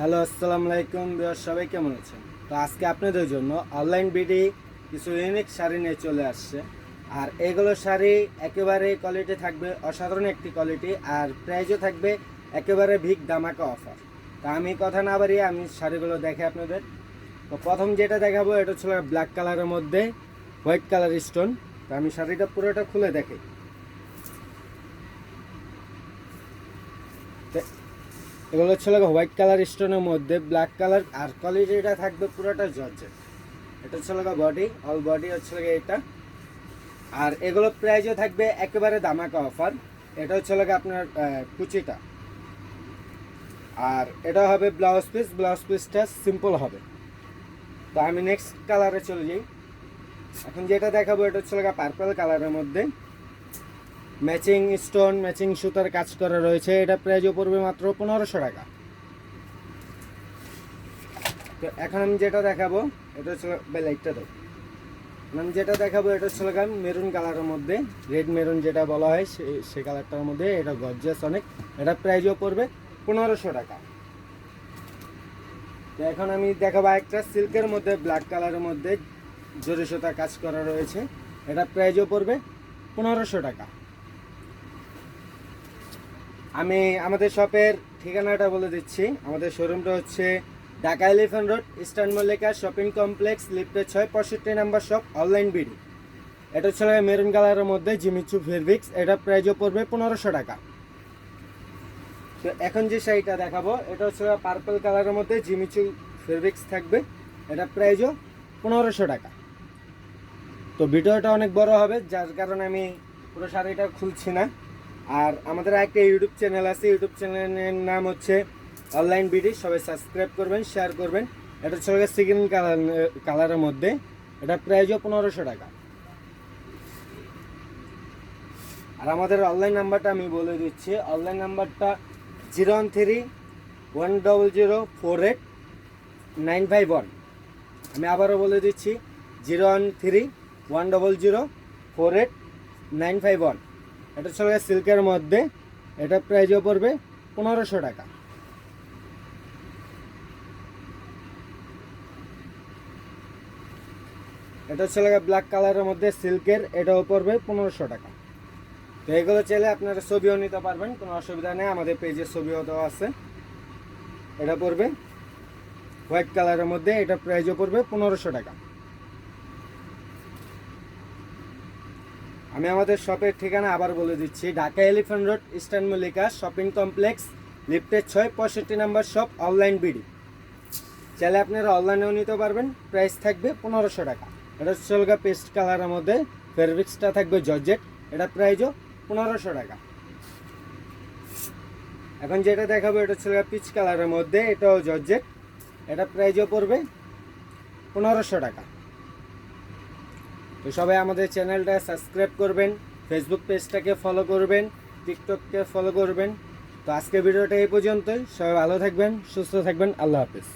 Hello, আসসালামু আলাইকুম viewer, সবাই কেমন আছেন? তো আজকে আপনাদের জন্য অনলাইন বিডি কিছু ইউনিক শাড়ি নিয়ে চলে আসছে। আর এগুলো শাড়ি একেবারে কোয়ালিটি থাকবে, অসাধারণ একটি কোয়ালিটি, আর প্রাইসও থাকবে একেবারে বিগ ধামাকা অফার। তা আমি কথা না বাড়িয়ে আমি শাড়িগুলো দেখে আপনাদের। তো প্রথম যেটা দেখাবো এটা ছিল ব্ল্যাক কালারের মধ্যে হোয়াইট কালার স্টোন। তো আমি শাড়িটা পুরোটা খুলে দেখাই। এগুলো হচ্ছে হোয়াইট কালার স্টোনের মধ্যে ব্ল্যাক কালার, আর কোয়ালিটিটা থাকবে পুরোটা জর্জেট। এটা হচ্ছে বডি, অল বডি হচ্ছে এটা। আর এগুলো প্রাইসও থাকবে একেবারে ধামাকা অফার। এটা হচ্ছে আপনার কুচিটা, আর এটা হবে ব্লাউজ পিস। ব্লাউজ পিসটা সিম্পল হবে। তো আমি নেক্সট কালারে চলে যাই। এখন যেটা দেখাবো এটা হচ্ছে পার্পল কালারের মধ্যে ম্যাচিং স্টোন, ম্যাচিং সুতার কাজ করা রয়েছে। এটা প্রাইসও পড়বে মাত্র 1500 টাকা। তো এখন আমি যেটা দেখাবো এটা হচ্ছে লাইটটা দাও। আমি যেটা দেখাবো এটা হচ্ছে মেরুন কালারের মধ্যে, রেড মেরুন যেটা বলা হয় সেই কালারটার মধ্যে। এটা গর্জিয়াস অনেক। এটা প্রাইসও পড়বে 1500 টাকা। তো এখন আমি দেখাবো একটা সিল্কের মধ্যে ব্ল্যাক কালারের মধ্যে জরি সুতা কাজ করা রয়েছে। এটা প্রাইসও পড়বে 1500 টাকা। আমি আমাদের শপের ঠিকানাটা বলে দিচ্ছি। আমাদের শোরুমটা হচ্ছে Dhaka elephant road, eastern Mallika shopping complex, লিফটের 6, 65 নাম্বার শপ, অনলাইন বিডি। এটা হচ্ছে মেরুন কালারের মধ্যে জিমিচু ফেব্রিক্স। এটা প্রাইসও পড়বে 1500 টাকা। তো এখন যে শাড়িটা দেখাবো এটা হচ্ছে পার্পল কালারের মধ্যে জিমিচু ফেব্রিক্স থাকবে। এটা প্রাইসও 1500 টাকা। তো ভিডিওটা অনেক বড় হবে, যার কারণে আমি পুরো শাড়িটা খুলছি না। আর আমাদের একটা ইউটিউব চ্যানেল আছে, ইউটিউব চ্যানেলের নাম হচ্ছে অনলাইন বিডি। সবাই সাবস্ক্রাইব করবেন, শেয়ার করবেন। এটা হচ্ছে সিগিন কালারের মধ্যে। এটা প্রাইসও 1500 টাকা। আর আমাদের অনলাইন নাম্বারটা আমি বলে দিচ্ছি। অনলাইন নাম্বারটা 013-100-48-951। আমি আবারও বলে দিচ্ছি 013-100-48-951। এটা হচ্ছে সিল্কের মধ্যে। এটা প্রাইসও পড়বে 1500 টাকা। এটা হচ্ছে ব্ল্যাক কালারের মধ্যে সিল্কের। এটাও পড়বে 1500 টাকা। তো এগুলো চাইলে আপনারা ছবিও নিতে পারবেন, কোনো অসুবিধা নেই। আমাদের পেজের ছবিও দেওয়া আছে। এটা পড়বে হোয়াইট কালারের মধ্যে। এটা প্রাইসও পড়বে 1500 টাকা। আমি আমাদের শপের ঠিকানা আবার বলে দিচ্ছি। Dhaka elephant road, eastern Mallika shopping complex, লিফটের 6, 65 নাম্বার শপ, অনলাইন বিডি। চাইলে আপনারা অনলাইনেও নিতে পারবেন। প্রাইস থাকবে 1500 টাকা। এটা হচ্ছে পেস্ট কালারের মধ্যে ফেব্রিক্সটা থাকবে জর্জেট। এটা প্রাইসও 1500 টাকা। এখন যেটা দেখাবো এটা হচ্ছে পিচ কালারের মধ্যে। এটাও জর্জেট। এটা প্রাইসও পড়বে 1500 টাকা। তো সবাই আমাদের চ্যানেলটা সাবস্ক্রাইব করবেন, ফেসবুক পেজটাকে ফলো করবেন, টিকটককে ফলো করবেন। তো আজকে ভিডিওটা এই পর্যন্তই। সবাই ভালো থাকবেন, সুস্থ থাকবেন। আল্লাহ হাফেজ।